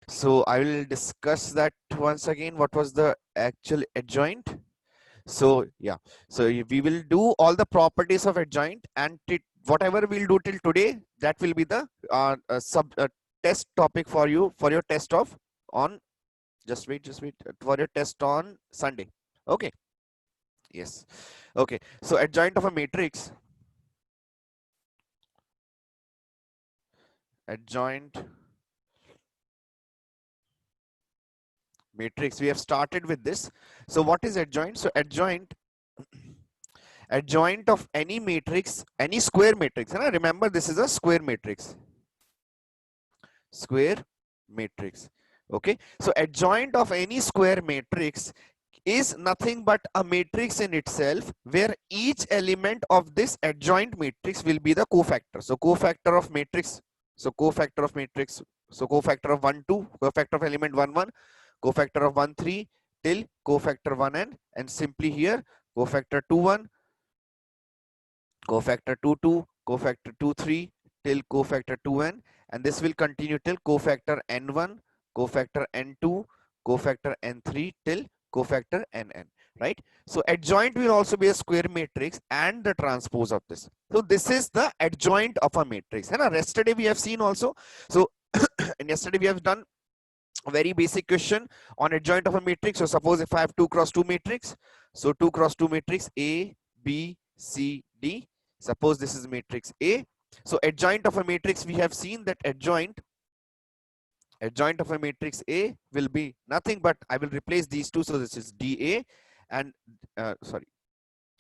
So I will discuss that once again. What was the actual adjoint? So yeah, so we will do all the properties of adjoint, and whatever we'll do till today, that will be the sub test topic for you for your test of on. Just wait for your test on Sunday. Okay. Yes. Okay. So adjoint of a matrix. Adjoint matrix. We have started with this. So what is adjoint? So adjoint of any matrix, any square matrix. And remember, this is a square matrix. Square matrix. Okay. So adjoint of any square matrix is nothing but a matrix in itself, where each element of this adjoint matrix will be the cofactor. So cofactor of matrix. So cofactor of matrix. So cofactor of 1, 2, cofactor of element 1, 1, cofactor of 1, 3 till cofactor 1n, and simply here cofactor 2, 1, cofactor 2, 2, cofactor 2, 3 till cofactor 2n, and this will continue till cofactor n1, cofactor n2, cofactor n3 till cofactor nn, right? So adjoint will also be a square matrix and the transpose of this. So this is the adjoint of a matrix. And yesterday we have seen also. So and yesterday we have done a very basic question on adjoint of a matrix. So suppose if I have 2 cross 2 matrix, so 2 cross 2 matrix A, B, C, D. Suppose this is matrix A. So adjoint of a matrix, we have seen that adjoint of a matrix A will be nothing but, I will replace these two. So this is DA and sorry,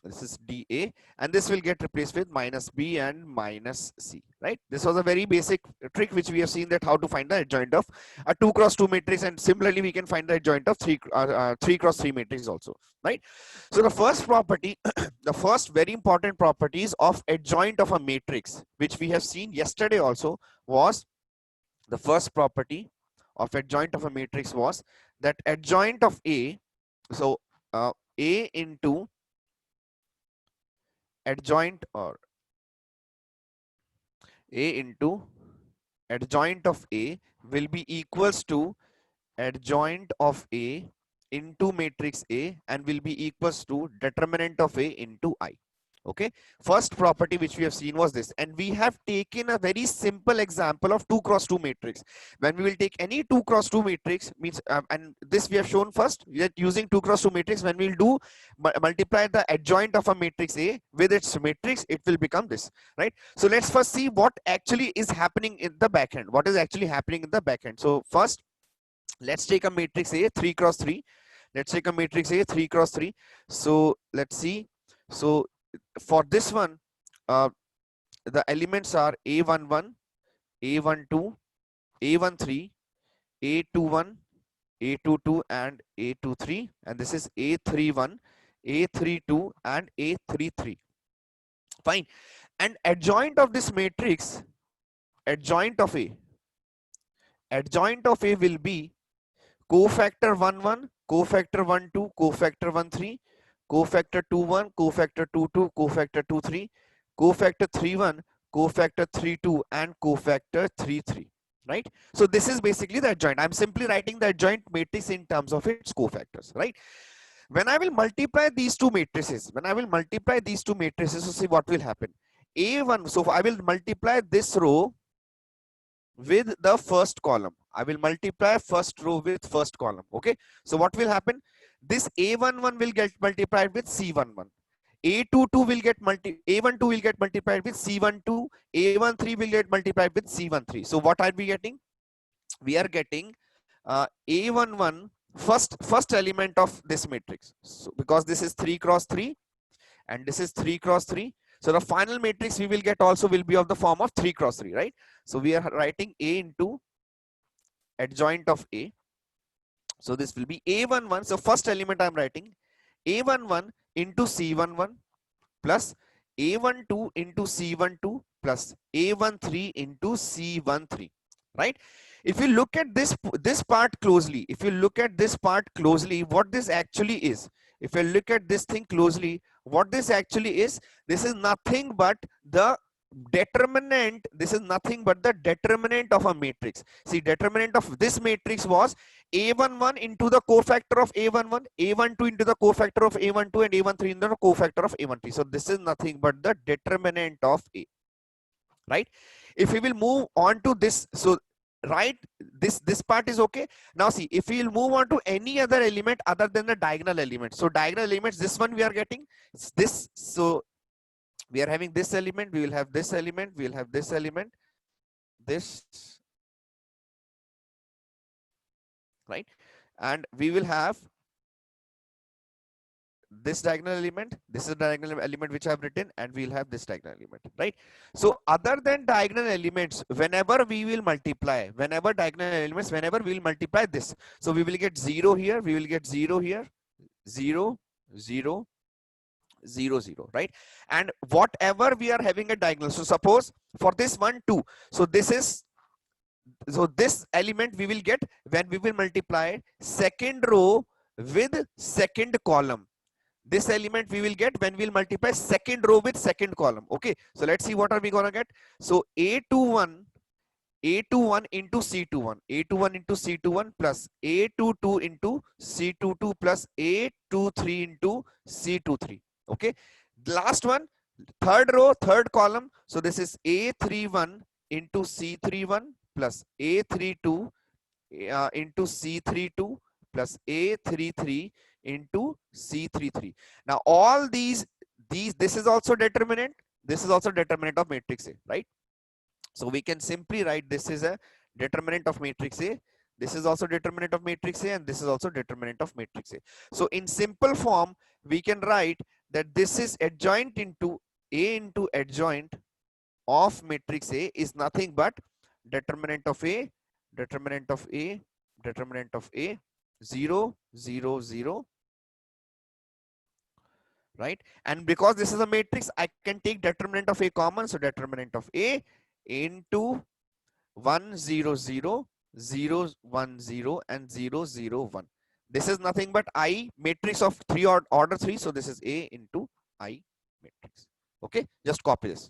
this is DA, and this will get replaced with minus B and minus C, right? This was a very basic trick which we have seen, that how to find the adjoint of a 2 cross 2 matrix, and similarly we can find the adjoint of 3 cross 3 matrix also, right? So the first property, the first very important properties of adjoint of a matrix, which we have seen yesterday also, was the first property of adjoint of a matrix was that adjoint of A, so A into adjoint, or A into adjoint of A will be equals to adjoint of A into matrix A, and will be equals to determinant of A into I. Okay, first property which we have seen was this, and we have taken a very simple example of 2 cross 2 matrix. When we will take any 2 cross 2 matrix, means and this we have shown first, that using 2 cross 2 matrix, when we will do multiply the adjoint of a matrix A with its matrix, it will become this, right? So let's first see what actually is happening in the back end. What is actually happening in the back end? So first, let's take a matrix A 3 cross 3. Let's take a matrix A 3 cross 3. So let's see. So for this one, the elements are A11, A12, A13, A21, A22, and A23, and this is A31, A32, and A33. Fine. And adjoint of this matrix, adjoint of A will be cofactor 1, 1, cofactor 1, 2, cofactor 1, 3, cofactor 2, 1, cofactor 2, 2, cofactor 2, 3, cofactor 3, 1, cofactor 3, 2, and cofactor 3, 3, right? So this is basically the adjoint. I'm simply writing the adjoint matrix in terms of its cofactors, right? When I will multiply these two matrices, so see what will happen. A1, so I will multiply this row with the first column. I will multiply first row with first column. Okay. So what will happen? This A11 will get multiplied with C11. A22 will get A12 will get multiplied with C12. A13 will get multiplied with C13. So what are we getting? We are getting A11 first element of this matrix. So because this is 3 cross 3 and this is 3 cross 3. So the final matrix we will get also will be of the form of 3 cross 3, right? So we are writing A into adjoint of A. So this will be A11. So first element I'm writing A11 into C11 plus A12 into C12 plus A13 into C13, right? If you look at this part closely, what this actually is, if you look at this thing closely, what this actually is, this is nothing but the determinant, this is nothing but the determinant of a matrix. See, determinant of this matrix was A11 into the cofactor of A11, A12 into the cofactor of A12, and A13 into the cofactor of A13. So this is nothing but the determinant of A, right? If we will move on to this, so right, this part is okay. Now see, if we will move on to any other element other than the diagonal element, so diagonal elements, this one we are getting this, so we are having this element, we will have this element, we will have this element, this, right? And we will have this diagonal element, this is the diagonal element which I have written, and we'll have this diagonal element, right? So other than diagonal elements, whenever we will multiply, whenever diagonal elements, whenever we will multiply this, so we will get 0 here, we will get 0 here, 0, 0, 0, 0, right? And whatever we are having a diagonal, so suppose for this 1, 2, so this is, so this element we will get when we will multiply second row with second column. This element we will get when we'll multiply second row with second column. Okay, so let's see what are we gonna get. So A21 into C21, A21 into C21 plus A22 into C22 plus A23 into C23. Okay, last one, third row, third column. So this is A31 into C31 plus A32 into C32 plus A33 into C33. Now all these, this is also determinant. This is also determinant of matrix A, right? So we can simply write this is a determinant of matrix A. This is also determinant of matrix A, and this is also determinant of matrix A. So in simple form, we can write that this is adjoint into A into adjoint of matrix A is nothing but determinant of A, determinant of A, determinant of A, 0, 0, 0, right? And because this is a matrix, I can take determinant of A common. So determinant of A into 1, 0, 0, 0, 1, 0, and 0, 0, 1. This is nothing but I matrix of 3 or order 3. So this is A into I matrix. Okay, just copy this.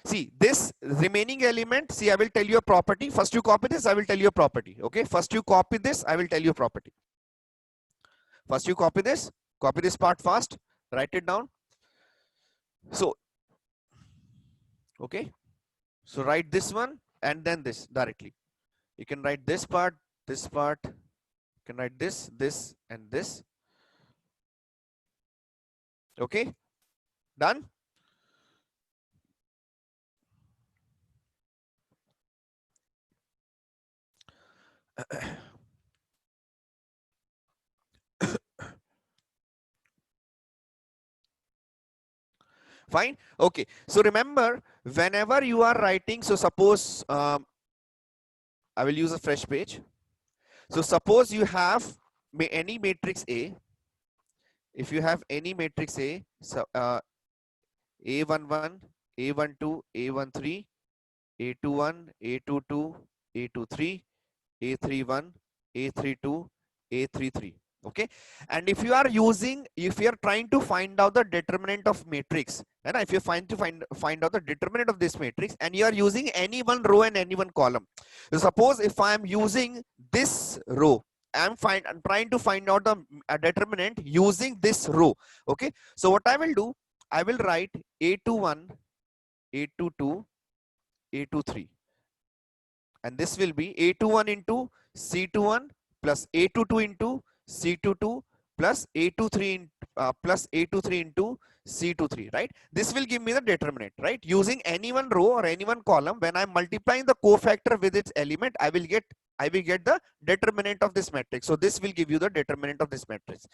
See, this remaining element, see, I will tell you a property. First you copy this, I will tell you a property. Okay, first you copy this, I will tell you a property. First you copy this part fast, write it down. So, okay, so write this one and then this directly. You can write this part, you can write this, this, and this. Okay, done. Fine. Okay, so remember, whenever you are writing, so suppose I will use a fresh page. So suppose you have any matrix A. If you have any matrix A, so A11, A12, A13, A21, A22, A23, A31, A32, A33. Okay, and if you are using, if you are trying to find out the determinant of matrix, and if you find out the determinant of this matrix, and you are using any one row and any one column. So suppose if I am using this row, I'm trying to find out the determinant using this row. Okay, so what I will do, I will write A21, A22, A23, and this will be A21 into C21 plus A22 into C22 plus A23 plus A23 into C23, right? This will give me the determinant, right? Using any one row or any one column, when I'm multiplying the cofactor with its element, I will get the determinant of this matrix. So this will give you the determinant of this matrix.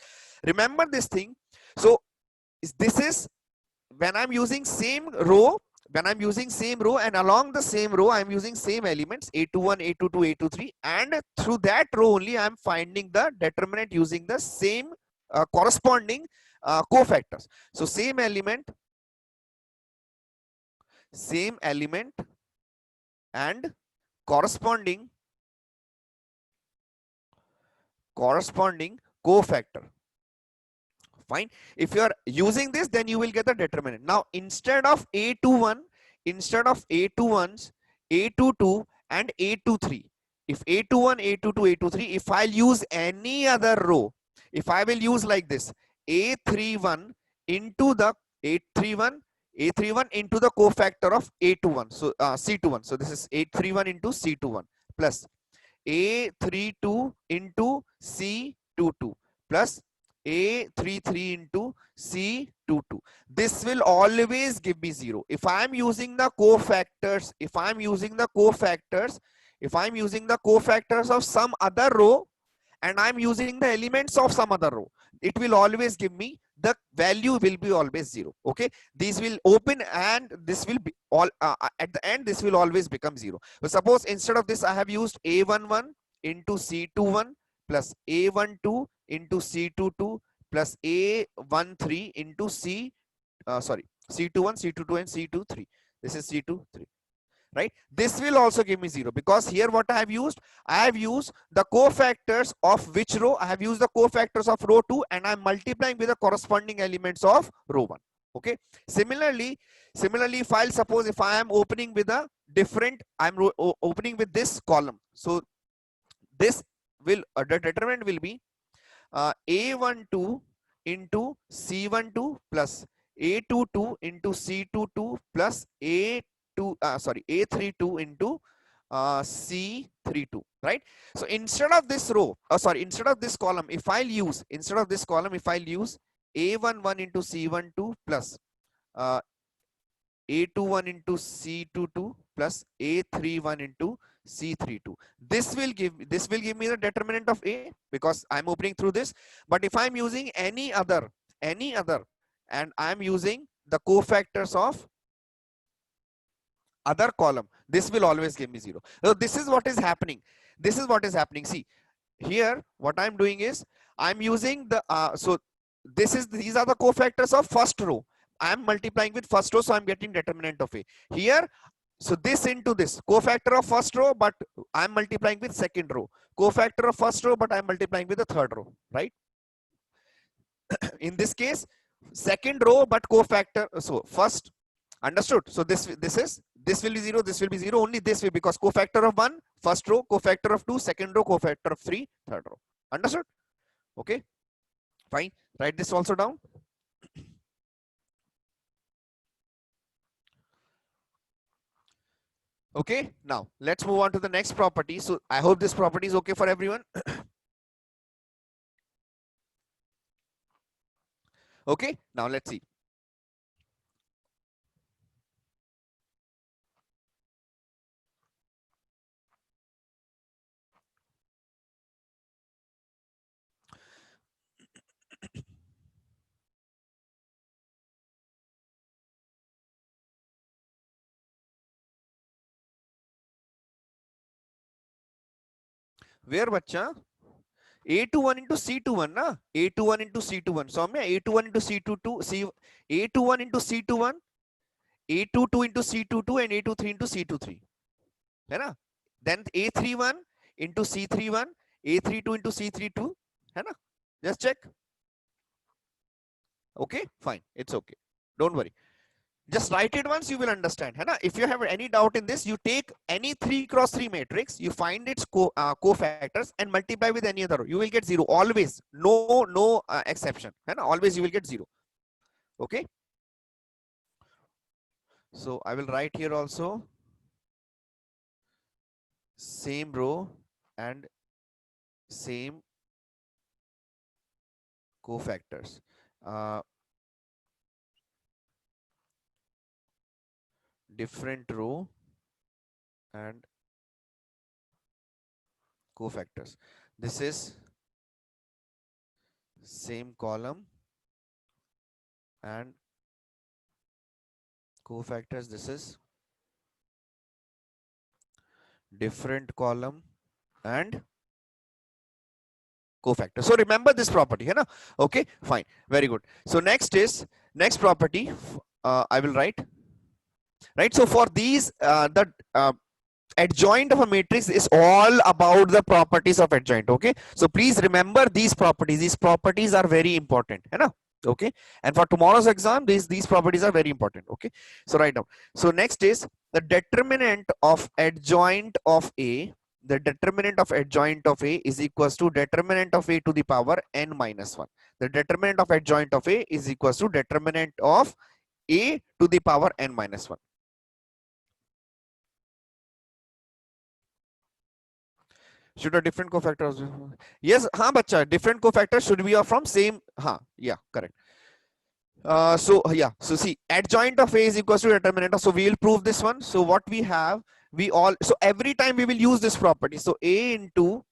Remember this thing. So this is when I'm using same row, and along the same row I'm using same elements A21, A22, A23, and through that row only I'm finding the determinant using the same corresponding cofactors. So same element and corresponding cofactor. Fine. If you are using this, then you will get the determinant. Now, instead of A21, instead of A21s, A22 and A23, if A21, A22, A23, if I'll use any other row, if I will use like this, A31 into the A31, A31 into the cofactor of A21, so C21. So this is A31 into C21 plus A32 into C22 plus A33 into C22. This will always give me 0. If I am using the cofactors, if I am using the cofactors of some other row and I'm using the elements of some other row, it will always give me, the value will be always 0. Okay, these will open and this will be all at the end, this will always become 0. So suppose instead of this I have used A11 into C21 plus A12 into C22 plus A13 into C21, C22 and C23. This is C23. Right, this will also give me 0 because here what I have used the cofactors of which row? I have used the cofactors of row 2 and I'm multiplying with the corresponding elements of row 1. Okay, similarly if I'll suppose if I am opening with a different, I'm opening with this column, so this will the determinant will be A12 into C12 plus A22 into C22 plus A32 into C32, right? So instead of this row, instead of this column, if I'll use A11 into C12 plus A21 into C22 plus A31 into C32. This will give me the determinant of A because I'm opening through this. But if I'm using any other, and I'm using the cofactors of other column, this will always give me 0. So this is what is happening. See here, what I'm doing is I'm using the these are the cofactors of first row. I'm multiplying with first row, so I'm getting determinant of A. Here, so this into this, cofactor of first row, but I'm multiplying with second row. Cofactor of first row, but I'm multiplying with the third row, right? In this case, second row, but cofactor, so first, understood? So this will be 0, this will be 0, only this way, because cofactor of 1, first row, cofactor of 2, second row, cofactor of 3, third row. Understood? Okay, fine. Write this also down. Okay, now let's move on to the next property. So I hope this property is okay for everyone. Okay, now let's see. Where bacha? A21 into C21 na? A21 into C21. So A21 into C22, A21 into C21, A22 into C22 and A23 into C23. है ना? Then A31 into C31, A32 into C32, है ना? Just check. Okay, fine. It's okay. Don't worry. Just write it once, you will understand. Hai na? If you have any doubt in this, you take any 3x3 matrix, you find its cofactors and multiply with any other row. You will get 0 always. No exception. Hai na? Always you will get 0. Okay. So I will write here also same row and same cofactors. Different row and cofactors. This is same column and cofactors. This is different column and cofactor. So remember this property, hai na? Okay, fine, very good. So next property. I will write. Right. So for these, the adjoint of a matrix is all about the properties of adjoint. Okay. So please remember these properties. These properties are very important. Hai na? Okay, and for tomorrow's exam, these properties are very important. Okay, so write down. So next is the determinant of adjoint of A. The determinant of adjoint of A is equals to determinant of A to the power n minus 1. The determinant of adjoint of A is equals to determinant of A to the power n minus 1. Should a different cofactors? Yes, हाँ बच्चा, different cofactors should be from same. हाँ, yeah, correct. So see, adjoint of A is equals to determinant of, so we will prove this one. So what we have, so every time we will use this property. So A into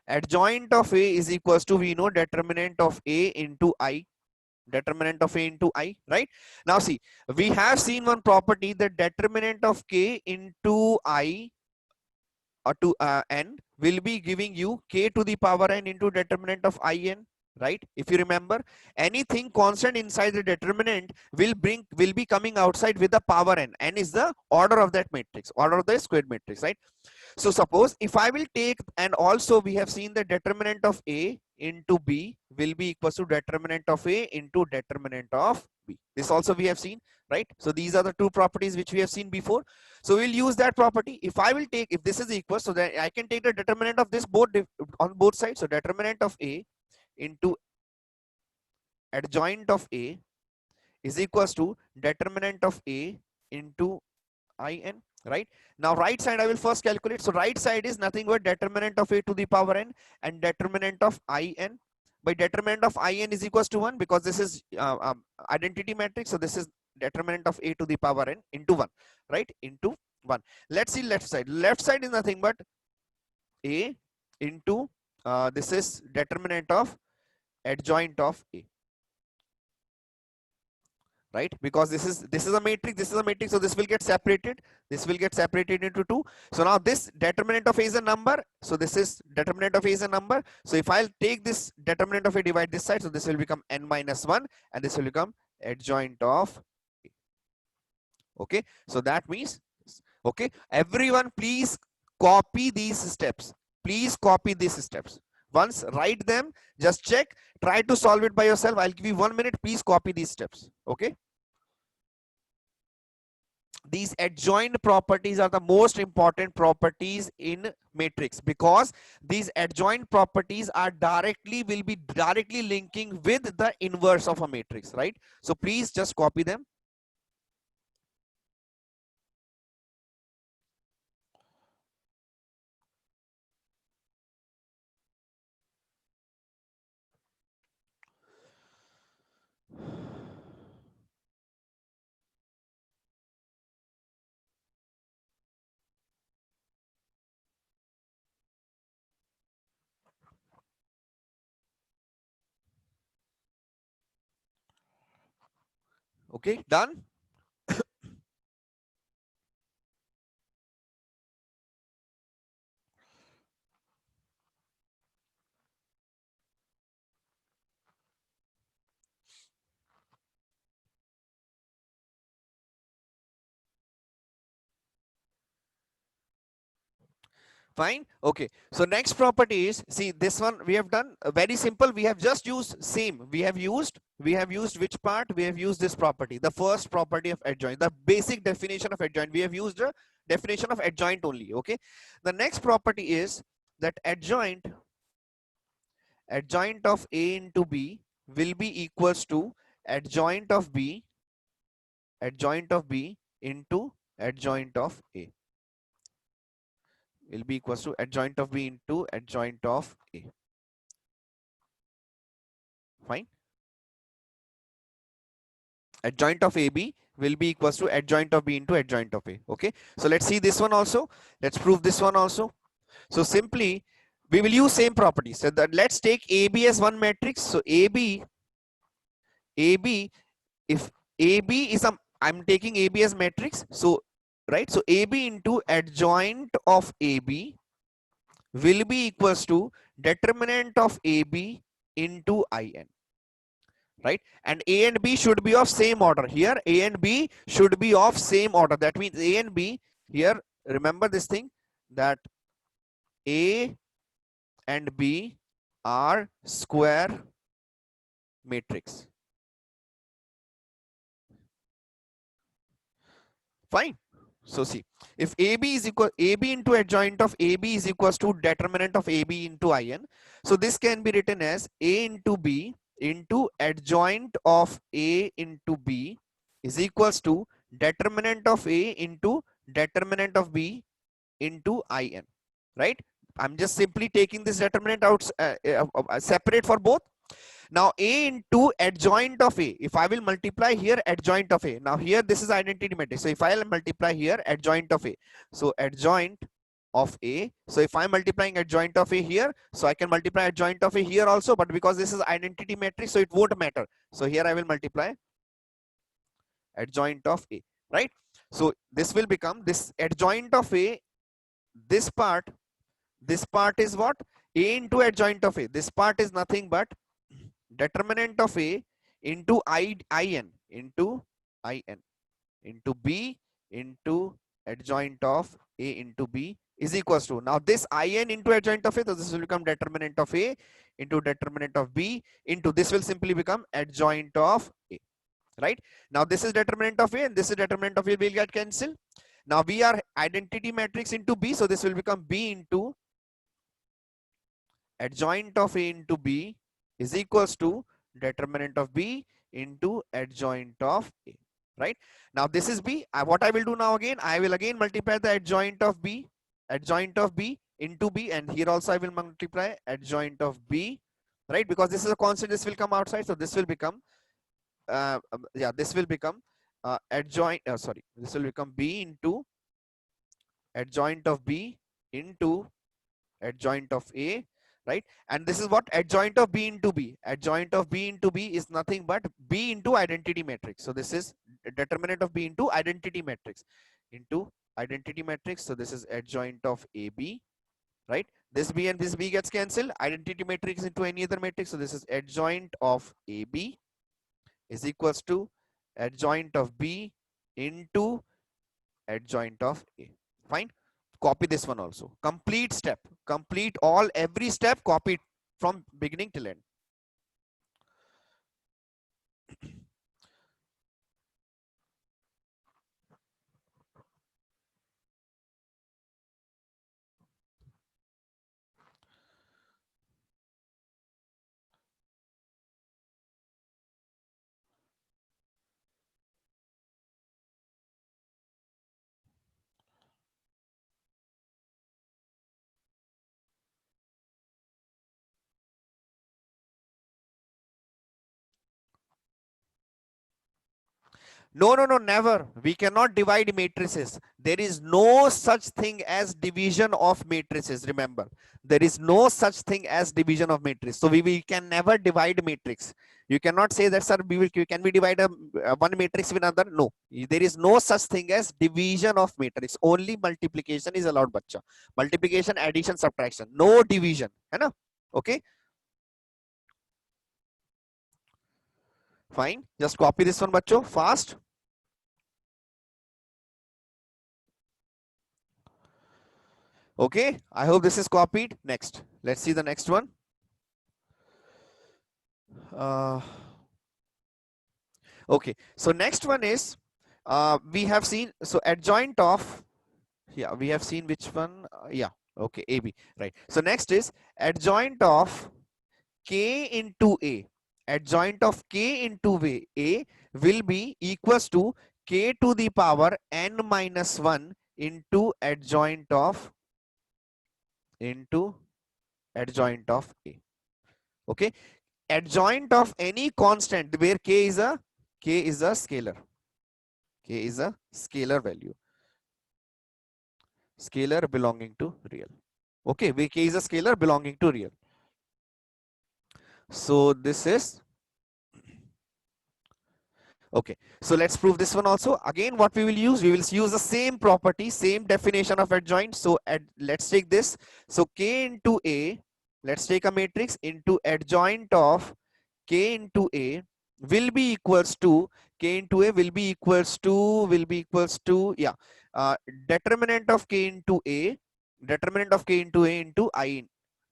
adjoint of A is equals to, we know, determinant of A into I, determinant of A into I, right? Now see, we have seen one property, the determinant of K into I to n will be giving you K to the power n into determinant of In, right? If you remember, anything constant inside the determinant will be coming outside with the power n. N is the order of that matrix, order of the squared matrix, right? So suppose if I will take, and also we have seen the determinant of A into B will be equals to determinant of A into determinant of B. This also we have seen, right? So these are the two properties which we have seen before. So we'll use that property. If I will take, if this is equal, so then I can take the determinant of this both on both sides. So determinant of A into adjoint of A is equals to determinant of A into In, right? Now right side I will first calculate. So right side is nothing but determinant of A to the power n and determinant of In. By determinant of In is equals to 1, because this is identity matrix. So this is determinant of A to the power n into 1, right? Into 1. Let's see left side. Left side is nothing but A into this is determinant of adjoint of A, right? Because this is a matrix, this is a matrix, so this will get separated, this will get separated into 2. So now this determinant of A is a number, so this is determinant of A is a number. So if I'll take this determinant of A, divide this side, so this will become n minus 1, and this will become adjoint of A. Okay, so that means, okay, everyone please copy these steps, please copy these steps. Once write them, just check, try to solve it by yourself. I'll give you 1 minute, please copy these steps. Okay, these adjoint properties are the most important properties in matrix, because these adjoint properties are will be directly linking with the inverse of a matrix, right? So please just copy them. Okay, done. Fine. Okay, so next property is, see, this one we have done very simple. We have just used same, we have used which part? We have used this property, the first property of adjoint, the basic definition of adjoint. We have used a definition of adjoint only. Okay, the next property is that adjoint of A into B will be equals to adjoint of B into adjoint of A, will be equals to adjoint of B into adjoint of A. Fine. Adjoint of AB will be equals to adjoint of B into adjoint of A. Okay, so let's see this one also. Let's prove this one also. So simply we will use same properties. So that let's take AB as one matrix. So AB, if AB is I'm taking AB as matrix. So right, so AB into adjoint of AB will be equals to determinant of AB into In, right? And A and B should be of same order. Here A and B should be of same order. That means A and B here, remember this thing, that A and B are square matrix. Fine. So see, if AB is equal, AB into adjoint of AB is equals to determinant of AB into IN. So this can be written as A into B into adjoint of A into B is equals to determinant of A into determinant of B into IN, right? I'm just simply taking this determinant out separate for both. Now A into adjoint of A, if I will multiply here adjoint of A, now here this is identity matrix. So if I will multiply here adjoint of A, so adjoint of A, so if I'm multiplying adjoint of A here, so I can multiply adjoint of A here also, but because this is identity matrix, so it won't matter. So here I will multiply adjoint of A, right? So this will become this adjoint of A, this part is what? A into adjoint of A. This part is nothing but determinant of A into in into in into B into adjoint of A into B is equals to, now this in into adjoint of A, so this will become determinant of A into determinant of B into, this will simply become adjoint of A, right? Now this is determinant of A and this is determinant of A, will get cancelled. Now we are identity matrix into B, so this will become B into adjoint of A into B is equals to determinant of B into adjoint of A, right? Now this is B. What I will do now again, I will again multiply the adjoint of B into B, and here also I will multiply adjoint of B, right? Because this is a constant, this will come outside, so this will become this will become this will become B into adjoint of B into adjoint of A, right? And this is what adjoint of B into B. Adjoint of B into B is nothing but B into identity matrix. So this is determinant of B into identity matrix into identity matrix. So this is adjoint of AB, right? This B and this B gets cancelled. Identity matrix into any other matrix. So this is adjoint of AB is equals to adjoint of B into adjoint of A. Fine. Copy this one also. Complete step. Complete every step, copy it from beginning till end. No, no, no, never. We cannot divide matrices. There is no such thing as division of matrices. Remember, there is no such thing as division of matrix. So we can never divide matrix. You cannot say that, sir, can we divide one matrix with another? No, there is no such thing as division of matrix. Only multiplication is allowed, bacha. Multiplication, addition, subtraction. No division. है ना? Okay. Fine. Just copy this one, bacho. Fast. Okay, I hope this is copied. Next, let's see the next one. Okay, so next one is we have seen, so adjoint of, yeah, we have seen which one, yeah, okay, AB, right? So next is adjoint of K into A. Adjoint of K into A will be equals to K to the power n minus 1 into adjoint of A. Okay, adjoint of any constant where k is a scalar. K is a scalar value. Scalar belonging to real. Okay, where k is a scalar belonging to real. So this is okay. So let's prove this one also. Again, what we will use the same property, same definition of adjoint. So let's take this. So K into A, let's take a matrix into adjoint of K into A will be equals to, K into A will be equals to, yeah, determinant of K into A into I,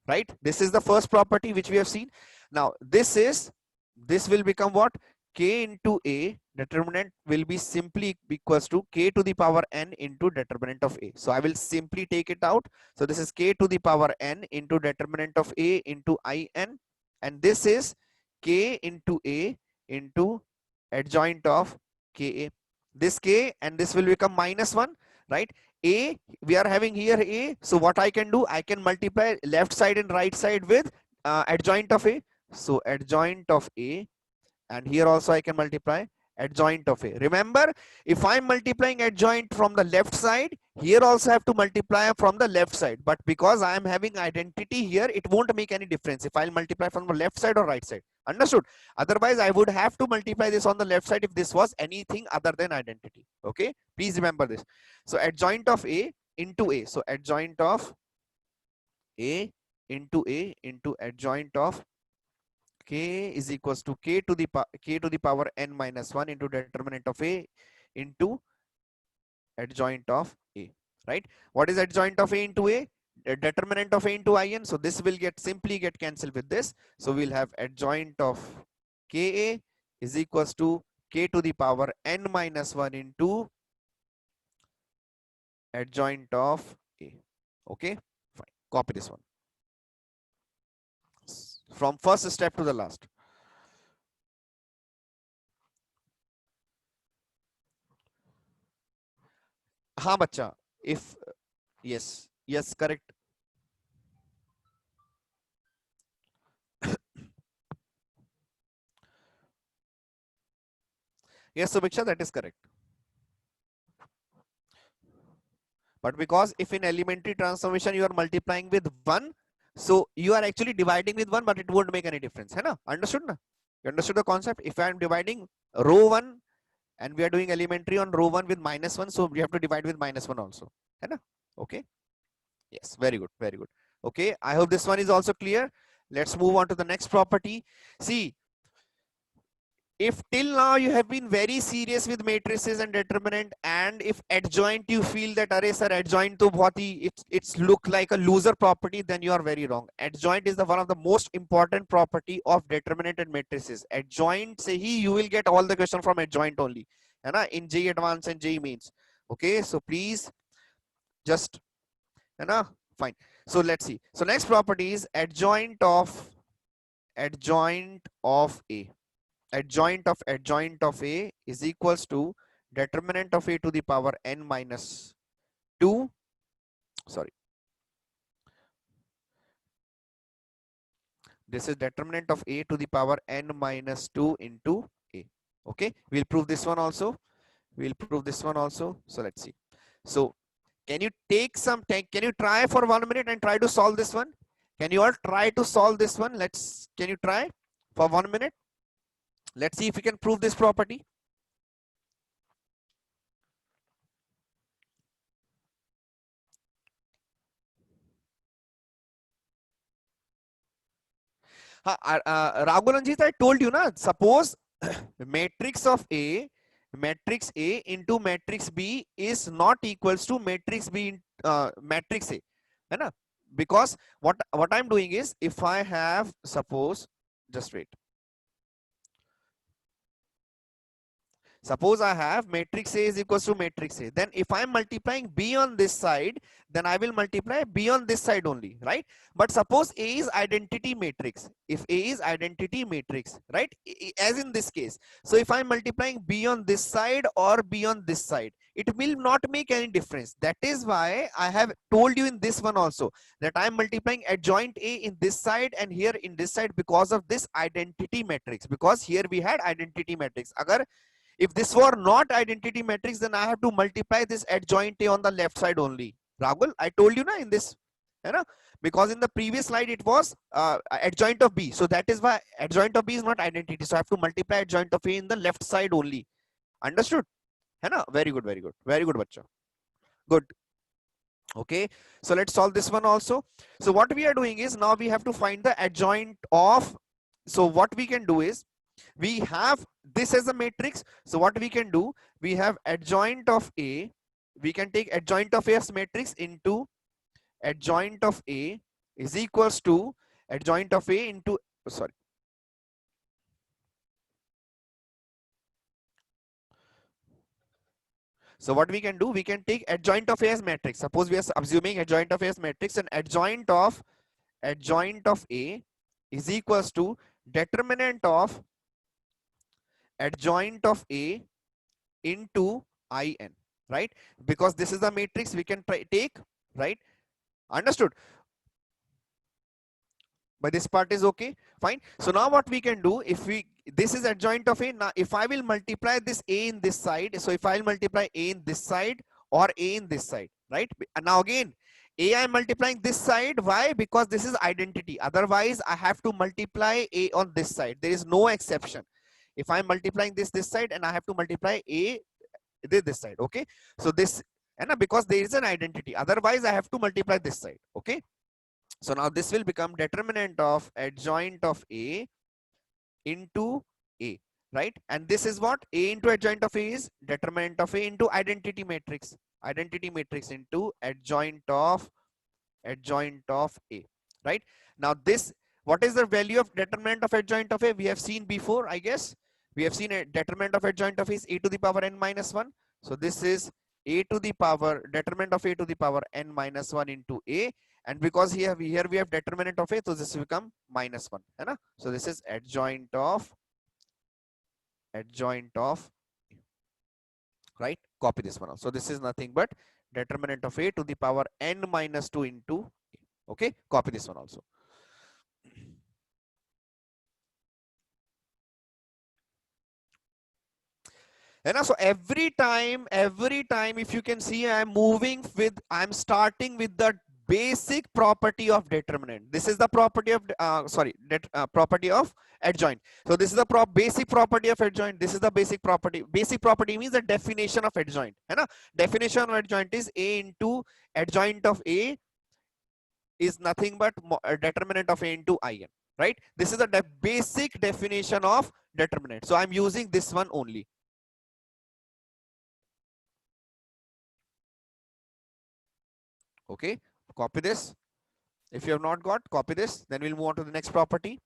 right? This is the first property which we have seen. Now this is this will become what? K into A, determinant will be simply equals to K to the power n into determinant of A. So I will simply take it out. So this is K to the power n into determinant of A into In, and this is K into A into adjoint of Ka. This K and this will become -1, right? A, we are having here A. So what I can do, I can multiply left side and right side with adjoint of A. So adjoint of A, and here also I can multiply adjoint of A. Remember, if I'm multiplying adjoint from the left side, here also have to multiply from the left side. But because I am having identity here, it won't make any difference if I'll multiply from the left side or right side. Understood? Otherwise, I would have to multiply this on the left side if this was anything other than identity. Okay? Please remember this. So adjoint of A into A. So adjoint of A into adjoint of K is equals to K to the power n minus 1 into determinant of A into adjoint of A, right? What is adjoint of A into A? Determinant of A into In. So this will simply get cancelled with this. So we'll have adjoint of Ka is equals to K to the power n minus 1 into adjoint of A. Okay, fine. Copy this one. From first step to the last. हाँ बच्चा, if yes correct. Yes, Subiksha, that is correct. But because if in elementary transformation you are multiplying with 1, so you are actually dividing with 1, but it won't make any difference. Hai na? Understood na? You understood the concept? If I am dividing row 1 and we are doing elementary on row 1 with -1, so we have to divide with -1 also. Hai na? Okay. Yes, very good, very good. Okay, I hope this one is also clear. Let's move on to the next property. See, if till now you have been very serious with matrices and determinant, and if adjoint you feel that array sir adjoint to bahut hi it's look like a loser property, then you are very wrong. Adjoint is the one of the most important property of determinant and matrices. Adjoint se hi you will get all the question from adjoint only, hai na, in JEE Advanced and JEE Mains. Okay, so please just, hai na, fine. So let's see. So next property is adjoint of A. Adjoint of A is equals to determinant of A to the power n minus 2. Sorry. This is determinant of A to the power n minus 2 into A. Okay. We'll prove this one also. So let's see. So can you take some time? Can you try for 1 minute and try to solve this one? Can you all try to solve this one? Can you try for 1 minute? Let's see if we can prove this property. Raghulanjit, I told you na, suppose matrix A into matrix B is not equals to matrix B in matrix A, है ना? Because what I'm doing is, if I have, suppose, just wait. Suppose I have matrix A is equals to matrix A. Then if I'm multiplying B on this side, then I will multiply B on this side only, right? But suppose A is identity matrix. If A is identity matrix, right? As in this case. So if I'm multiplying B on this side or B on this side, it will not make any difference. That is why I have told you in this one also that I'm multiplying adjoint A in this side and here in this side because of this identity matrix. Because here we had identity matrix. Agar if this were not identity matrix, then I have to multiply this adjoint A on the left side only. Rahul, I told you na in this, you know, because in the previous slide it was adjoint of B. So that is why adjoint of B is not identity. So I have to multiply adjoint of A in the left side only. Understood? Hai na? Very good, very good. Very good, bacha. Good. Okay. So let's solve this one also. So what we are doing is, now we have to find the adjoint of, so what we can do is, we have this as a matrix. So what we can do, we have adjoint of A. We can take adjoint of A as matrix into adjoint of A is equals to adjoint of A into, sorry. So what we can do, we can take adjoint of A as matrix. Suppose we are assuming adjoint of A as matrix, and adjoint of A is equals to determinant of adjoint of A into In, right? Because this is the matrix we can take, right? Understood? But this part is okay, fine. So now what we can do, if we, this is adjoint of A, now if I will multiply this A in this side, so if I'll multiply A in this side or A in this side, right? And now again, A I'm multiplying this side, why? Because this is identity. Otherwise I have to multiply A on this side. There is no exception. If I'm multiplying this side, and I have to multiply A this side, okay? So this, and because there is an identity, otherwise I have to multiply this side, okay? So now this will become determinant of adjoint of A into A, right? And this is what? A into adjoint of A is determinant of A into identity matrix. Identity matrix into adjoint of A, right? Now this, what is the value of determinant of adjoint of A? We have seen before, I guess. We have seen a determinant of adjoint of A is A to the power n minus 1. So this is A to the power, determinant of A to the power n minus 1 into A. And because here we have determinant of A, so this will become minus 1. Hai? So this is adjoint of, right? Copy this one. So this is nothing but determinant of A to the power n minus 2 into A. Okay, copy this one also. And so every time if you can see, I'm starting with the basic property of determinant. This is the property of property of adjoint. So this is the basic property of adjoint. This is the basic property. Basic property means the definition of adjoint. Definition of adjoint is A into adjoint of A is nothing but determinant of A into In, right? This is the basic definition of determinant. So I'm using this one only. Okay, copy this. If you have not got, copy this. Then we'll move on to the next property.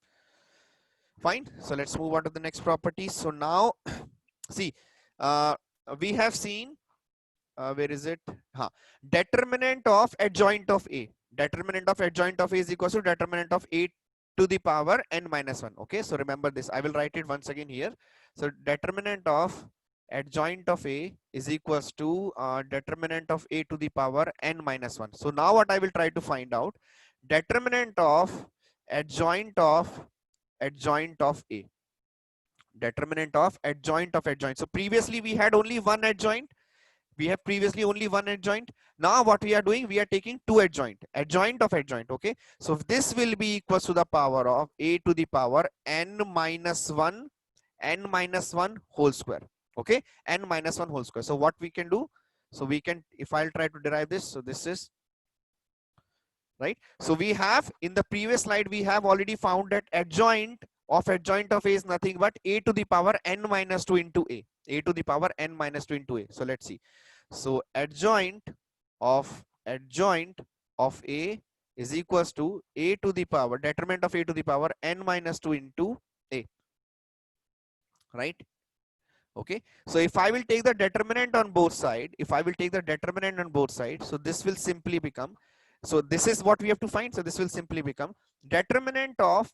Fine. So let's move on to the next property. So now, see, we have seen, where is it? Determinant of adjoint of A. Determinant of adjoint of A is equal to determinant of A to the power n minus 1. Okay, so remember this. I will write it once again here. So determinant of adjoint of A is equals to determinant of A to the power n minus 1. So now what I will try to find out, determinant of adjoint of A. Determinant of adjoint of adjoint. So previously we had only one adjoint. Now what we are doing, we are taking two adjoint of adjoint. Okay, so this will be equals to the power of A to the power n minus 1 whole square. Okay, n minus 1 whole square. So what we can do, so we can, if I'll try to derive this, so this is right. So we have, in the previous slide we have already found that adjoint of A is nothing but A to the power n minus 2 into A. A to the power n minus 2 into A. So let's see. So adjoint of A is equals to A to the power, determinant of A to the power n minus 2 into A, right? Okay, so if I will take the determinant on both sides, so this will simply become, so this is what we have to find. So this will simply become determinant of,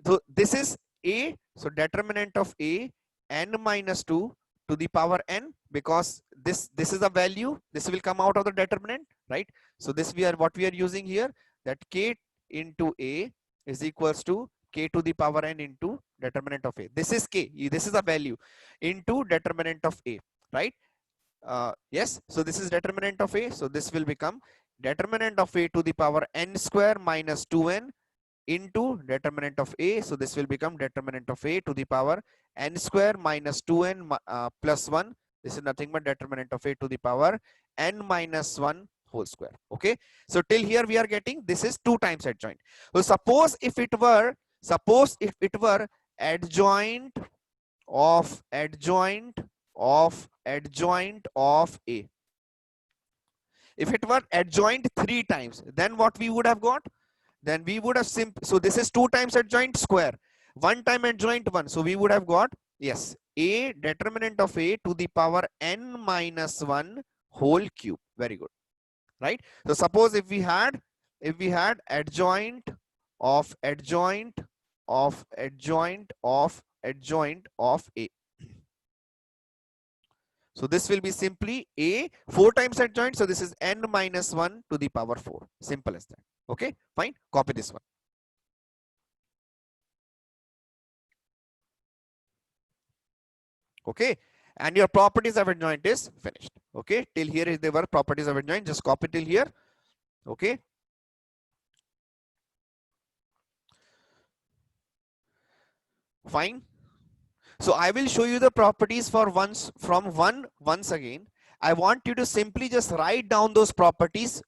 so this is A, so determinant of A n minus 2 to the power n, because this is the value, this will come out of the determinant, right? So this what we are using here, that K into A is equals to K to the power n into determinant of A. This is K, this is the value, into determinant of A, right? Yes, so this is determinant of A, so this will become determinant of A to the power n square minus 2n into determinant of A. So this will become determinant of A to the power n square minus 2n plus 1. This is nothing but determinant of A to the power n minus 1 whole square. Okay, so till here we are getting, this is 2 times adjoint. So suppose if it were adjoint of A, if it were adjoint 3 times, then what we would have got, then we would have so this is 2 times adjoint square, 1 time adjoint 1, so we would have got, yes, A determinant of A to the power n minus 1 whole cube. Very good, right? So suppose if we had adjoint of adjoint of adjoint of adjoint of A. So this will be simply A 4 times adjoint. So this is n minus 1 to the power 4. Simple as that. Okay, fine. Copy this one. Okay, and your properties of adjoint is finished. Okay, till here is the work properties of adjoint. Just copy till here. Okay. Fine. So I will show you the properties for once again. I want you to simply just write down those properties.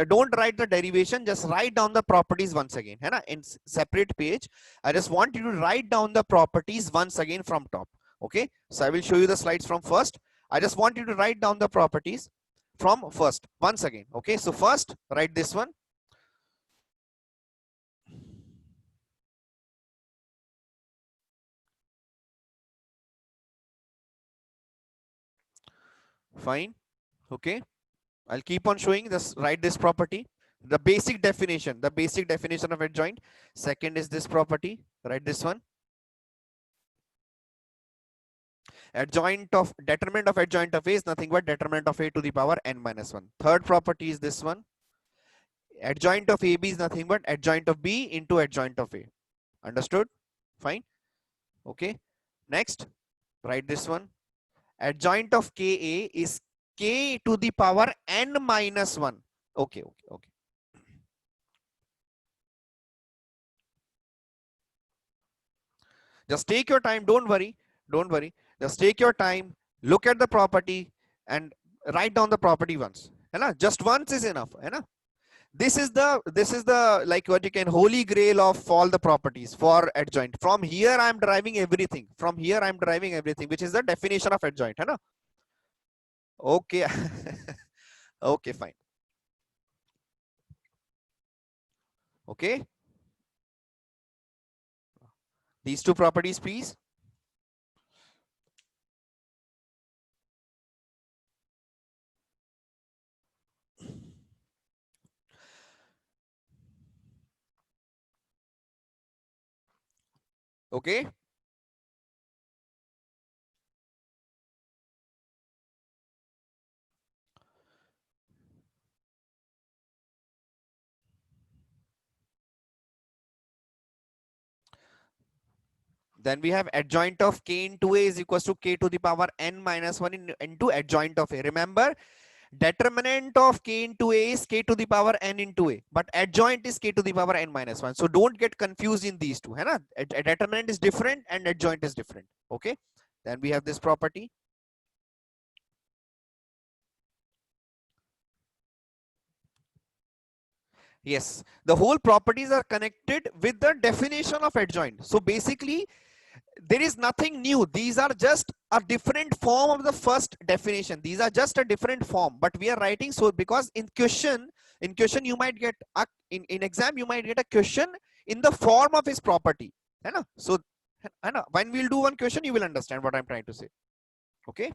Don't write the derivation, just write down the properties once again. है ना? In separate page. I just want you to write down the properties once again from top. Okay. So I will show you the slides from first. I just want you to write down the properties from first once again. Okay. So first write this one. Fine. Okay. I'll keep on showing this. Write this property. The basic definition of adjoint. Second is this property. Write this one. Adjoint of determinant of adjoint of A is nothing but determinant of A to the power n minus 1. Third property is this one. Adjoint of AB is nothing but adjoint of B into adjoint of A. Understood? Fine. Okay. Next, write this one. Adjoint of KA is K to the power n minus 1. Okay. Just take your time. Don't worry. Just take your time. Look at the property and write down the property once. Just once is enough. This is the like what you can holy grail of all the properties for adjoint. From here I am deriving everything. Which is the definition of adjoint. Okay. Okay, fine. Okay. These two properties, please. Okay. Then we have adjoint of K into A is equals to K to the power n minus 1 into adjoint of A. Remember, determinant of K into A is K to the power n into A, but adjoint is K to the power n minus 1. So don't get confused in these two. A determinant is different and adjoint is different. Okay. Then we have this property. Yes, the whole properties are connected with the definition of adjoint. So basically, there is nothing new. These are just a different form of the first definition. These are just a different form, but we are writing so because in question you might get in exam you might get a question in the form of his property. So when we'll do one question, you will understand what I'm trying to say. Okay.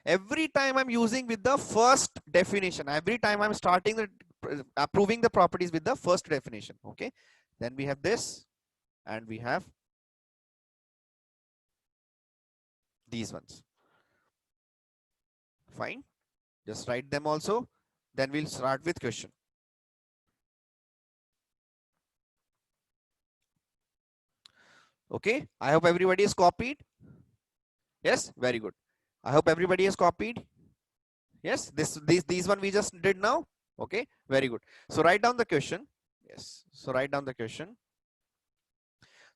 Every time I'm using with the first definition, every time I'm starting the proving the properties with the first definition. Okay. Then we have this. And we have these ones. Fine. Just write them also. Then we'll start with question. Okay. I hope everybody is copied. Yes. Very good. I hope everybody has copied. Yes. These one we just did now. Okay. Very good. So write down the question. Yes. So write down the question.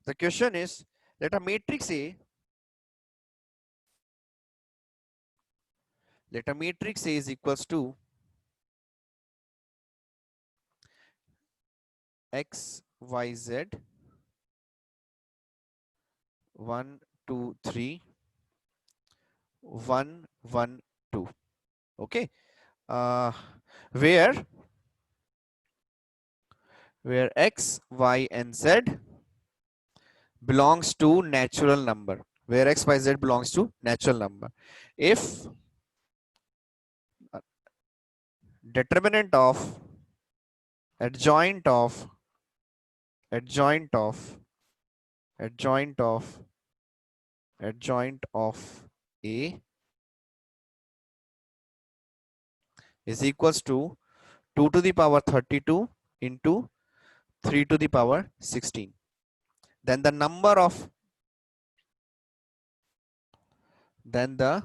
The question is, let a matrix A is equals to x, y, z 1, 2, 3, 1, 1, 2. Okay. Where x, y, and z belongs to natural number, where x, y, z belongs to natural number. If determinant of adjoint of adjoint of adjoint of adjoint of A is equals to 2 to the power 32 into 3 to the power 16, then the number of then the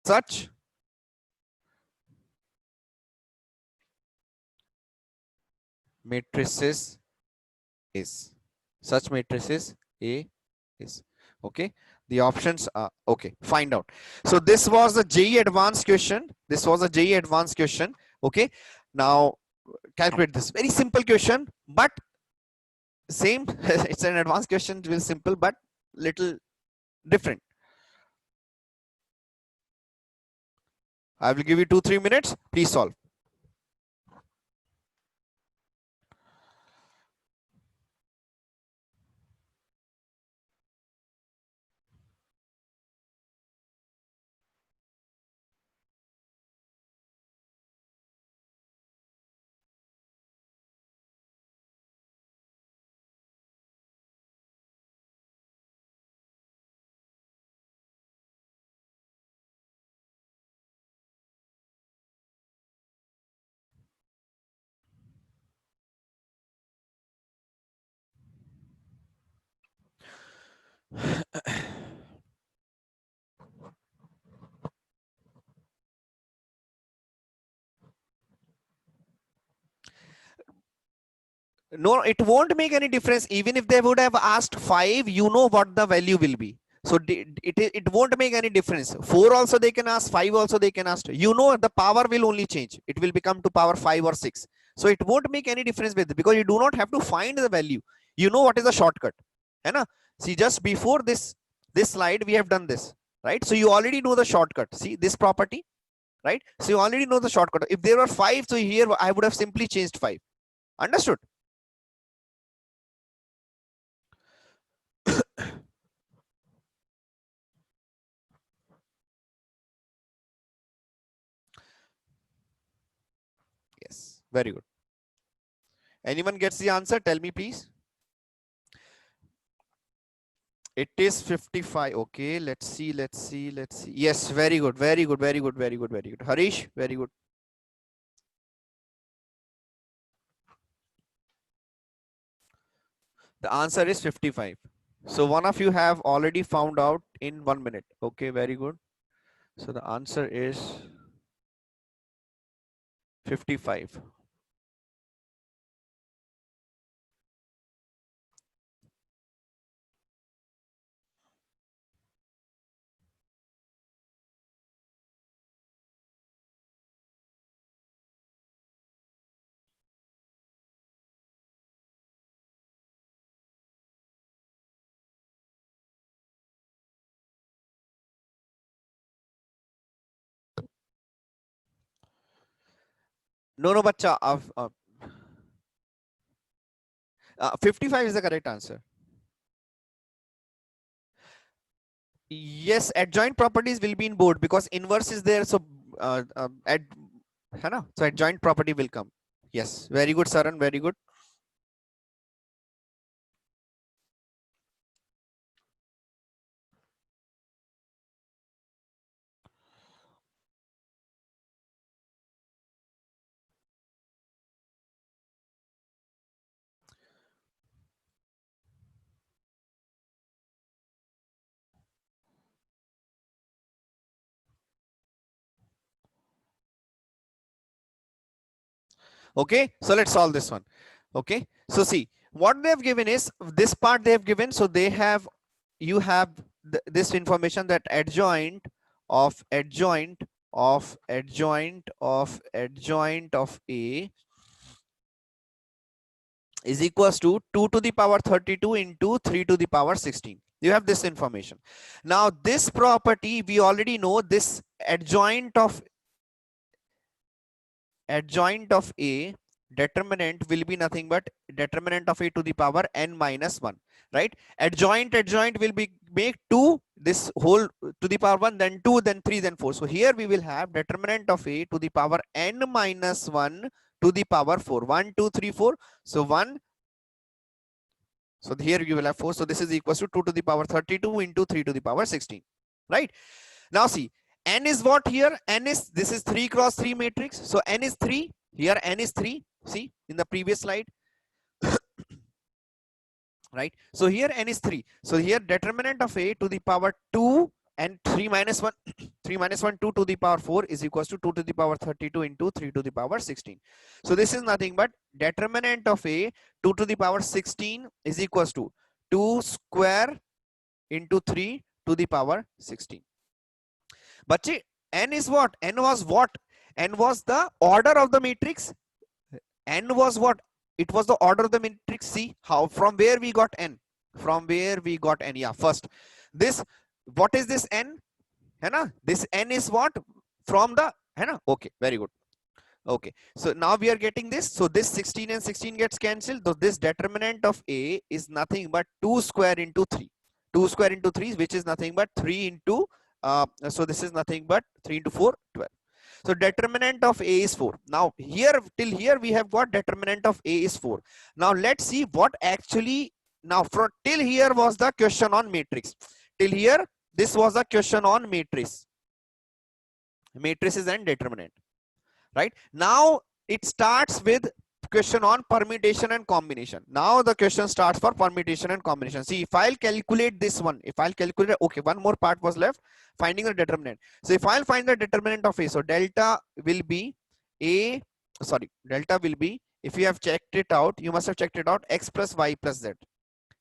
such matrices is such matrices A is okay. The options are okay. Find out. So this was the JEE advanced question. This was a JEE advanced question. Okay. Now calculate this. Very simple question, but same. It's an advanced question. It will simple, but little different. I will give you 2-3 minutes. Please solve. No, it won't make any difference. Even if they would have asked 5, you know what the value will be. So it won't make any difference. 4 also they can ask, 5 also they can ask. You know the power will only change. It will become to power 5 or 6. So it won't make any difference with it, because you do not have to find the value. You know what is the shortcut. Hai. See, just before this slide, we have done this, right? So you already know the shortcut. See this property, right? So you already know the shortcut. If there were 5, so here I would have simply changed 5. Understood? Yes, very good. Anyone gets the answer? Tell me, please. It is 55. Okay, let's see. Yes, very good. Harish, very good. The answer is 55. So one of you have already found out in 1 minute. Okay, very good. So the answer is 55. No, bacha. 55 is the correct answer. Yes, adjoint properties will be in board because inverse is there. So so adjoint property will come. Yes, very good, Saran. Very good. Okay, so let's solve this one. Okay, so see what they have given is this part they have given. So they have, you have this information that adjoint of A is equals to 2 to the power 32 into 3 to the power 16. You have this information. Now this property we already know, this adjoint of A determinant will be nothing but determinant of a to the power n minus 1, right? Adjoint will be make 2, this whole to the power 1, then 2, then 3, then 4. So here we will have determinant of a to the power n minus 1 to the power 4. 1, 2, 3, 4. So 1. So here you will have 4. So this is equals to 2 to the power 32 into 3 to the power 16, right? Now see, n is what here? N is, this is 3 cross 3 matrix. So n is 3. Here n is 3. See in the previous slide, right? So here n is 3. So here determinant of a to the power 2 and 3 minus 1, 3 minus 1, 2 to the power 4 is equals to 2 to the power 32 into 3 to the power 16. So this is nothing but determinant of a 2 to the power 16 is equals to 2 square into 3 to the power 16. But see, n is what? N was what? N was the order of the matrix. N was what? It was the order of the matrix. See how, from where we got n? From where we got n? Yeah, first this, what is this n? है ना? This n is what? From the, है ना? Okay, very good. Okay, so now we are getting this. So this 16 and 16 gets cancelled. So this determinant of a is nothing but 2 square into 3. 2 square into 3, which is nothing but 3 into so this is nothing but 3 into 4, 12. So determinant of a is 4. Now here, till here we have got determinant of a is 4. Now let's see what actually, now from till here was the question on matrix. Till here this was the question on matrix. Matrices and determinant, right? Now it starts with question on permutation and combination. Now the question starts for permutation and combination. See, if I'll calculate this one, if I'll calculate, okay, one more part was left, finding the determinant. So if I'll find the determinant of a, so delta will be a, sorry, delta will be, if you have checked it out, you must have checked it out, x plus y plus z,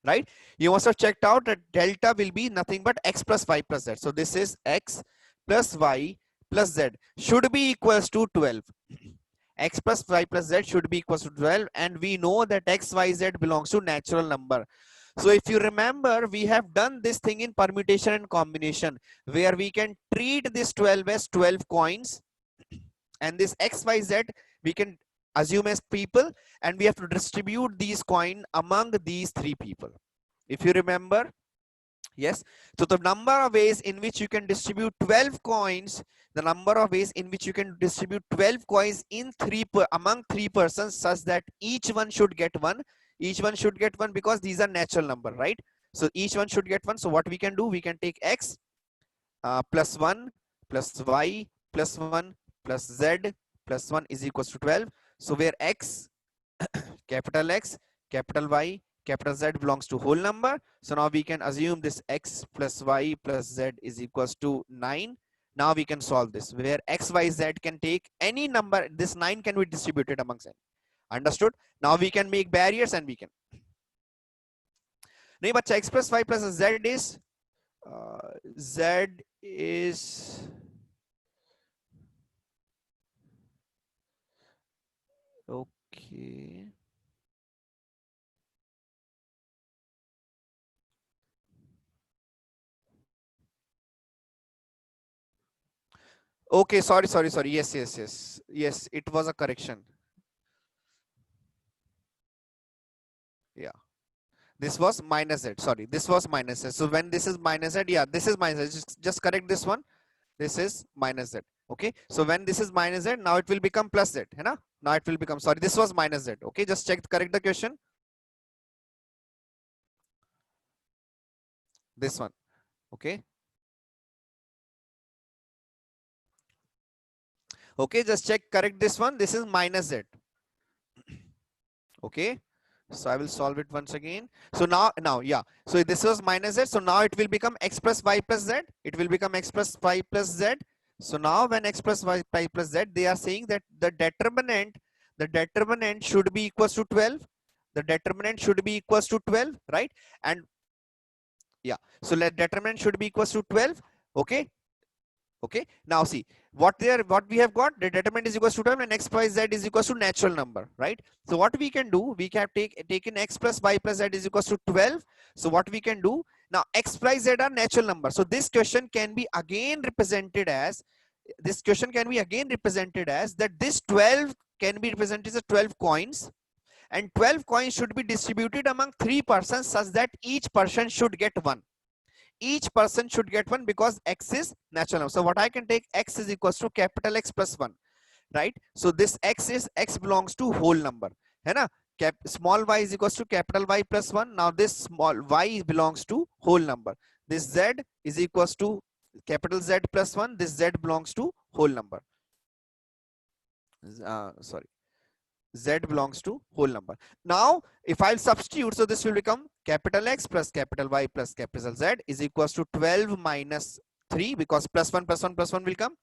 right? You must have checked out that delta will be nothing but x plus y plus z. So this is x plus y plus z should be equals to 12. X plus y plus z should be equals to 12, and we know that x, y, z belongs to natural number. So if you remember, we have done this thing in permutation and combination, where we can treat this 12 as 12 coins, and this x, y, z we can assume as people, and we have to distribute these coins among these 3 people. If you remember, yes. So the number of ways in which you can distribute 12 coins, the number of ways in which you can distribute 12 coins in among 3 persons, such that each one should get one. Each one should get one because these are natural number, right? So each one should get one. So what we can do, we can take x plus 1 plus y plus 1 plus z plus 1 is equals to 12. So where x, capital X, capital Y, capital Z belongs to whole number. So now we can assume this x plus y plus z is equals to 9. Now we can solve this, where x, y, z can take any number. This 9 can be distributed amongst n. Understood? Now we can make barriers and we can. No, but x plus y plus z is okay. Okay, sorry. Yes, it was a correction. Yeah. This was minus z. Sorry, this was minus z. So when this is minus z, yeah, this is minus z. Just correct this one. This is minus z. Okay. So when this is minus z, now it will become plus z. Hai na? Now it will become, sorry, this was minus z. Okay. Just check, correct the question. This one. Okay. Okay. Just check, correct this one. This is minus z. Okay. So I will solve it once again. So now, yeah. So this was minus z. So now it will become x plus y plus z. It will become x plus y plus z. So now when x plus y plus z, they are saying that the determinant should be equals to 12. The determinant should be equals to 12, right? And yeah, so let determinant should be equals to 12. Okay. Okay. Now see what we have got, the determinant is equals to 12 and x plus z is equals to natural number, right? So what we can do, we can taken x plus y plus z is equals to 12. So what we can do now, x plus z are natural number. So this question can be again represented as that this 12 can be represented as 12 coins, and 12 coins should be distributed among 3 persons such that each person should get one. Each person should get one because x is natural number. So what I can take, x is equals to capital X plus 1, right? So this x belongs to whole number, है ना? Small y is equals to capital Y plus 1. Now this small y belongs to whole number. This z is equals to capital Z plus 1. This z belongs to whole number. Sorry, z belongs to whole number. Now if I'll substitute, so this will become capital X plus capital Y plus capital Z is equals to 12 minus 3, because plus 1 plus 1 plus 1 will come.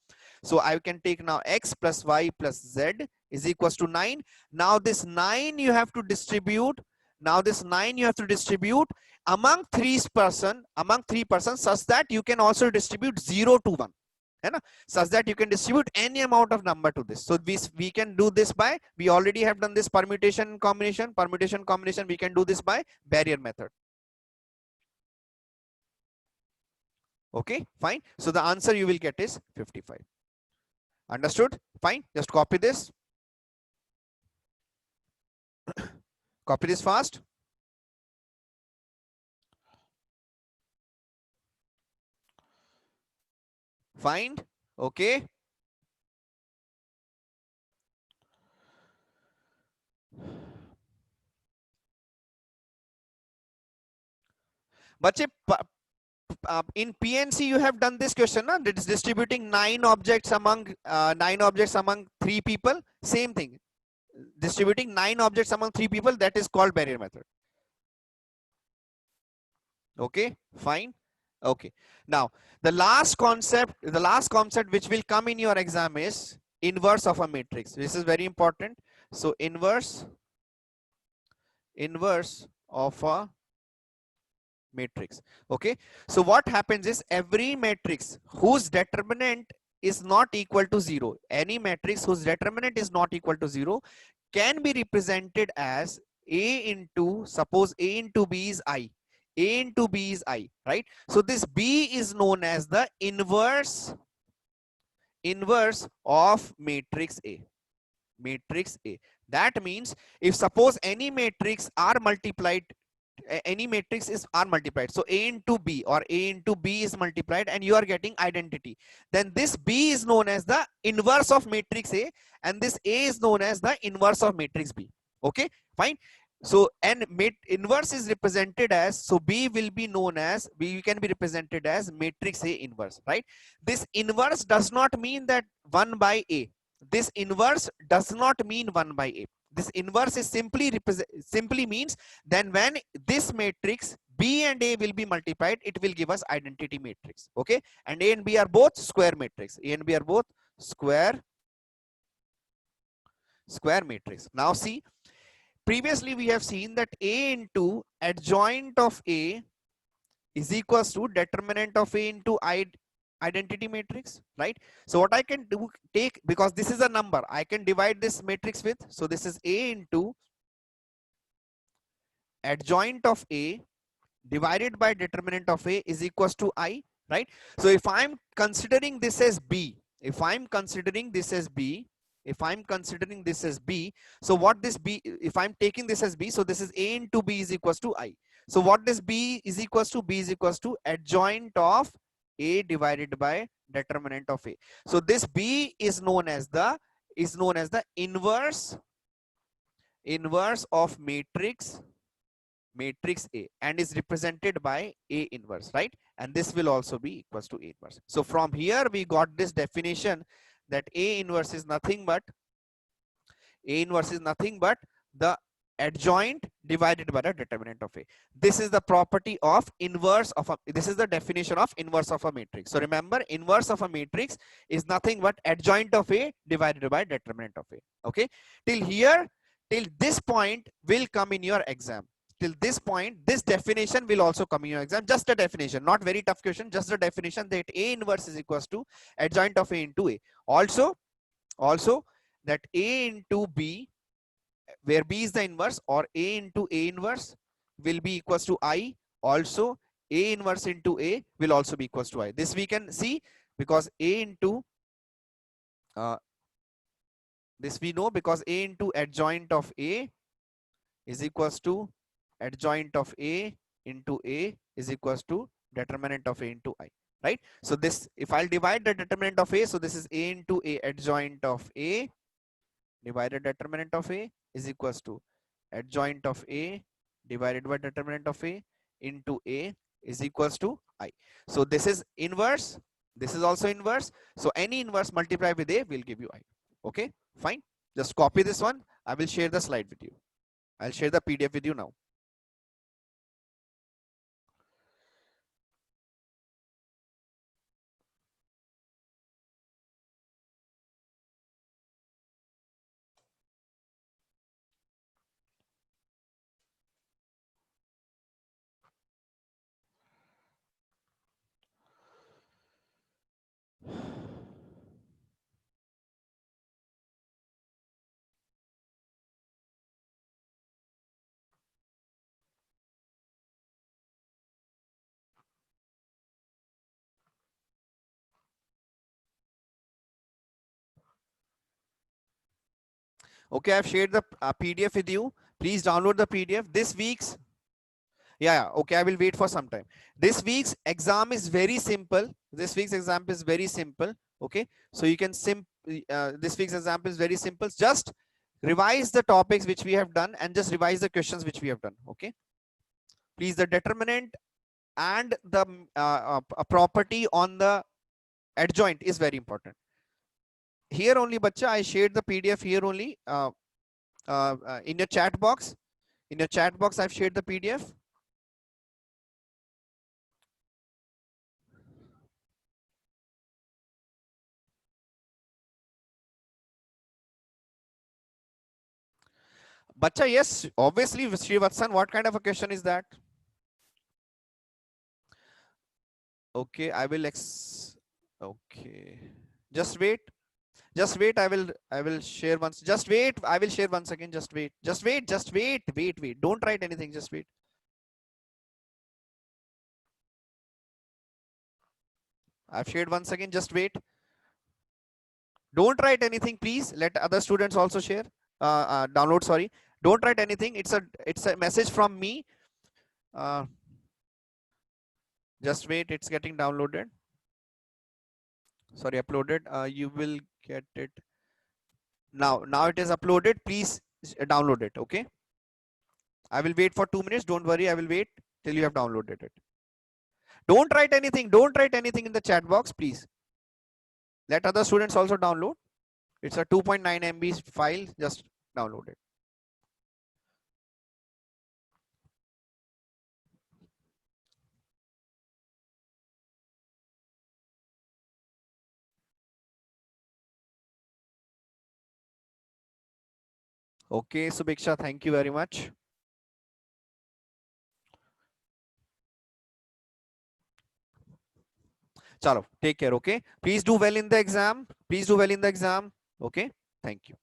So I can take now x plus y plus z is equals to 9. Now this 9 you have to distribute. Now this 9 you have to distribute among three persons such that you can also distribute 0 to 1. Such that you can distribute any amount of number to this. So we can do this by, we already have done this permutation combination. We can do this by barrier method. Okay, fine. So the answer you will get is 55. Understood? Fine. Just copy this. Copy this fast. Fine. Okay. बच्चे in PNC you have done this question, na? It is distributing 9 objects among 3 people. Same thing, distributing 9 objects among 3 people, that is called barrier method. Okay, fine. Okay, now the last concept which will come in your exam is inverse of a matrix. This is very important. So inverse of a matrix. Okay, so what happens is every matrix whose determinant is not equal to 0, any matrix whose determinant is not equal to 0 can be represented as A into, suppose A into B is I, A into B is I, right? So this B is known as the inverse of matrix A. Matrix A. That means if suppose any matrix are multiplied, are multiplied, so A into B or A into B is multiplied and you are getting identity, then this B is known as the inverse of matrix A and this A is known as the inverse of matrix B. Okay, fine. So and inverse is represented as, so B will be known as, B can be represented as matrix A inverse, right? This inverse does not mean that 1 by A. This inverse does not mean 1 by A. This inverse is simply means then when this matrix B and A will be multiplied, it will give us identity matrix. Okay, and A and B are both square matrix. A and B are both square matrix. Now see, previously we have seen that A into adjoint of A is equals to determinant of A into identity matrix, right? So what I can do, take, because this is a number, I can divide this matrix with, so this is A into adjoint of A divided by determinant of A is equals to I, right? So if I'm considering this as B, if I'm considering this as B, so what this B, if I'm taking this as B, so this is A into B is equals to I. So what this B is equals to? B is equals to adjoint of A divided by determinant of A. So this B is known as the inverse of matrix A and is represented by A inverse, right? And this will also be equals to A inverse. So from here we got this definition that A inverse is nothing but the adjoint divided by the determinant of A. This is the property of inverse of a, this is the definition of inverse of a matrix. So remember, inverse of a matrix is nothing but adjoint of A divided by determinant of A. Okay, till here, till this point will come in your exam. Till this point, this definition will also come in your exam. Just a definition, not very tough question, just a definition that A inverse is equals to adjoint of A into A. Also that A into B, where B is the inverse, or A into A inverse will be equals to I. Also A inverse into A will also be equals to I. This we can see because A into This we know because A into adjoint of A is equals to adjoint of A into A is equals to determinant of A into I, right? So this, if I'll divide the determinant of A, so this is A into A adjoint of A divided determinant of A is equals to adjoint of A divided by determinant of A into A is equals to I. So this is inverse. This is also inverse. So any inverse multiply with A will give you I. Okay, fine. Just copy this one. I will share the slide with you. I'll share the PDF with you now. Okay, I've shared the PDF with you. Please download the PDF. This week's, yeah, okay, I will wait for some time. This week's exam is very simple. This week's exam is very simple. Okay, so you can this week's exam is very simple. Just revise the topics which we have done and just revise the questions which we have done. Okay, please, the determinant and the property on the adjoint is very important. Here only, bacha, I shared the PDF here only. In your chat box. In your chat box, I've shared the PDF. Bacha, yes, obviously, Srivatsan, what kind of a question is that? Okay, I will okay. Just wait. Just wait. I will share once. Just wait. I will share once again. Just wait. Just wait. Just wait. Wait. Wait. Don't write anything. Just wait. I've shared once again. Just wait. Don't write anything, please. Let other students also share. Download. Sorry. Don't write anything. It's a message from me. Uh, just wait. It's getting downloaded. Sorry, uploaded. You will get it now. It is uploaded. Please download it. Okay. I will wait for 2 minutes. Don't worry. I will wait till you have downloaded it. Don't write anything. Don't write anything in the chat box, please. Let other students also download. It's a 2.9 MB file. Just download it. Okay, Subiksha, thank you very much. Chalo, take care. Okay. Please do well in the exam. Please do well in the exam. Okay. Thank you.